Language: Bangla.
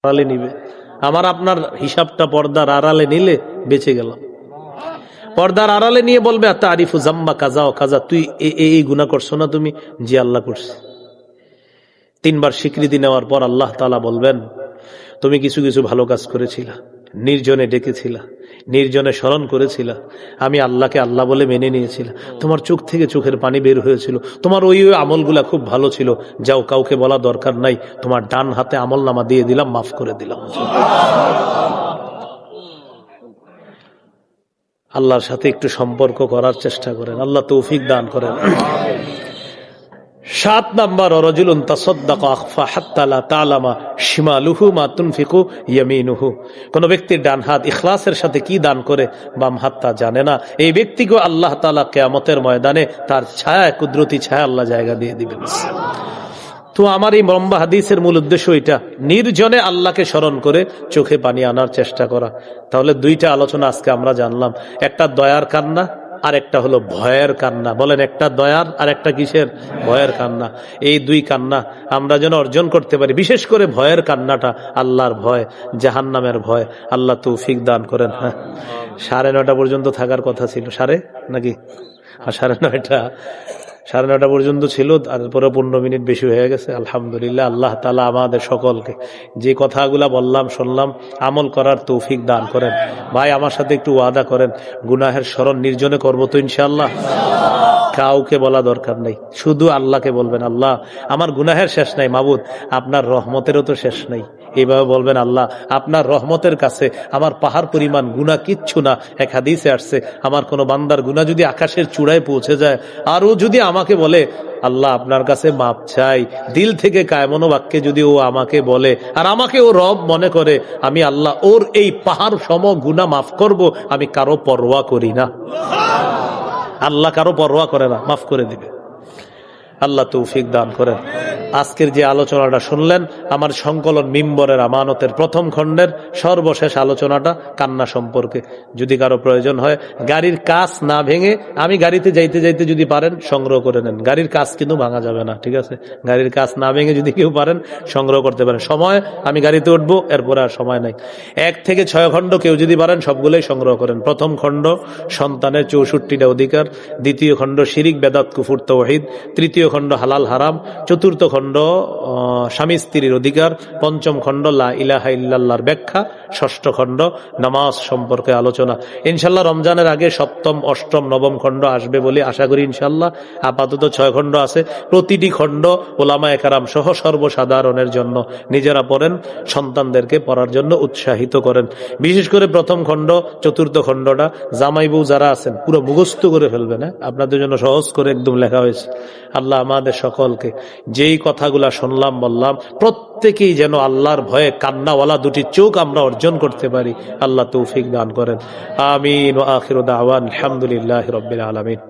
আড়ালে নিবে। আমার আপনার হিসাবটা পর্দার আড়ালে নিলে বেঁচে গেলাম। পর্দার আড়ালে নিয়ে বলবে তারিফু জাম্বা কাজা ও কাজা, তুই এই গুনাহ করছো না তুমি? জি আল্লাহ করছি। 3 বার স্বীকৃতি নেওয়ার পর আল্লাহ তাআলা বলবেন, তুমি কিছু কিছু ভালো কাজ করেছিলা, নির্জনে ডেকেছিলা, নির্জনে স্মরণ করেছিলা, আমি আল্লাহকে আল্লাহ বলে মেনে নিয়েছিলাম, তোমার চোখ থেকে চোখের পানি বের হয়েছিল, তোমার ওই আমলগুলা খুব ভালো ছিল, যাও কাউকে বলা দরকার নাই, তোমার ডান হাতে আমল নামা দিয়ে দিলাম, মাফ করে দিলাম। আল্লাহর সাথে একটু সম্পর্ক করার চেষ্টা করেন, আল্লাহ তৌফিক দান করেন। 7 নাম্বার, রাজুলুন তাসাদ্দাকা আখফা হাত্তা লা তা'লামা শিমালুহু মা তুনফিকু ইয়ামিনুহু। কোন ব্যক্তির ডান হাত ইখলাসের সাথে কি দান করে বাম হাত তা জানে না, এই ব্যক্তিকে আল্লাহ তাআলা কিয়ামতের ময়দানে তার ছায়া, কুদরতি ছায়া আল্লাহ জায়গা দিয়ে দিবেন। তো আমার এই লম্বা হাদিসের মূল উদ্দেশ্য এটা, নির্জনে আল্লাহকে স্মরণ করে চোখে পানি আনার চেষ্টা করা। তাহলে 2টা আলোচনা আজকে আমরা জানলাম, একটা দয়ার কান্না আর একটা হলো ভয়ের কান্না। বলেন, একটা দয়ার আর একটা কিসের? ভয়ের কান্না। এই 2 কান্না আমরা যেন অর্জন করতে পারি, বিশেষ করে ভয়ের কান্নাটা, আল্লাহর ভয়, জাহান্নামের ভয়। আল্লাহ তৌফিক দান করেন। হ্যাঁ, 9:30 পর্যন্ত থাকার কথা ছিল, নাকি 9:30 পর্যন্ত ছিল, তারপরে 15 মিনিট বেশি হয়ে গেছে। আলহামদুলিল্লাহ, আল্লাহ তাআলা আমাদের সকলকে যে কথাগুলা বললাম শুনলাম আমল করার তৌফিক দান করেন। ভাই, আমার সাথে একটু ওয়াদা করেন, গুনাহের স্মরণ নির্জনে করবো তো ইনশাআল্লাহ? কাউকে বলা দরকার নেই, শুধু আল্লাহকে বলবেন, আল্লাহ আমার গুনাহের শেষ নাই, মাবুদ আপনার রহমতেরও তো শেষ নাই। এইভাবে বলবেন, আল্লাহ আপনার রহমতের কাছে আমার পাহাড় পরিমাণ গুনাহ কিচ্ছু না। এক হাদিসে আসছে, আমার কোনো বান্দার গুনাহ যদি আকাশের চূড়ায় পৌঁছে যায়, আর ও যদি আমাকে বলে আল্লাহ আপনার কাছে মাপ চাই, দিল থেকে কায়মনো বাক্যে যদি ও আমাকে বলে, আর আমাকে ও রব মনে করে, আমি আল্লাহ ওর এই পাহাড় সম গুনাহ মাফ করব। আমি কারো পরোয়া করি না, আল্লাহ কারো পরোয়া করে না, মাফ করে দিবে। আল্লাহ তৌফিক দান করেন। আজকের যে আলোচনাটা শুনলেন, আমার সংকলন মিম্বরের আমানতের 1ম খণ্ডের সর্বশেষ আলোচনাটা কান্না সম্পর্কে। যদি কারো প্রয়োজন হয়, গাড়ির কাঁচ না ভেঙে, আমি গাড়িতে যাইতে যাইতে যদি পারেন সংগ্রহ করে নেন। গাড়ির কাঁচ কিন্তু ভাঙা যাবে না, ঠিক আছে? গাড়ির কাঁচ না ভেঙে যদি কেউ পারেন সংগ্রহ করতে পারেন। সময়, আমি গাড়িতে উঠবো, এরপরে আর সময় নাই। 1 থেকে 6 খণ্ড কেউ যদি পারেন সবগুলোই সংগ্রহ করেন। 1ম খণ্ড সন্তানের 64টা অধিকার, 2য় খণ্ড শিরিক বেদাত কুফর তাওহীদ, 3য় খণ্ড হালাল হারাম, 4র্থ খণ্ড স্বামী স্ত্রীর অধিকার, 5ম খণ্ড লা ইলাহা ইল্লাল্লাহর ব্যাখ্যা, 6ষ্ঠ খণ্ড নামাজ সম্পর্কে আলোচনা। ইনশাল্লাহ রমজানের আগে 7ম, 8ম, 9ম খণ্ড আসবে বলে আশা করি ইনশাল্লাহ। আপাতত 6 খণ্ড আছে। প্রতিটি খণ্ড ওলামায়ে কেরাম সহ সর্বসাধারণের জন্য। নিজেরা পড়েন, সন্তানদেরকে পড়ার জন্য উৎসাহিত করেন। বিশেষ করে 1ম খণ্ড, 4র্থ খণ্ডটা জামাই বউ যারা আছেন পুরো মুখস্থ করে ফেলবেন। আপনাদের জন্য সহজ করে একদম লেখা হয়েছে। আল্লাহ আমাদের সকলকে যেই কথাগুলা শুনলাম বললাম, প্রত্যেকেই যেন আল্লাহর ভয়ে কান্নাওয়ালা 2টি চোখ আমরা অর্জন করতে পারি। আল্লাহ তৌফিক দান করেন। আমিন। ওয়া আখিরু দাওয়ানা আলহামদুলিল্লাহি রাব্বিল আলামিন।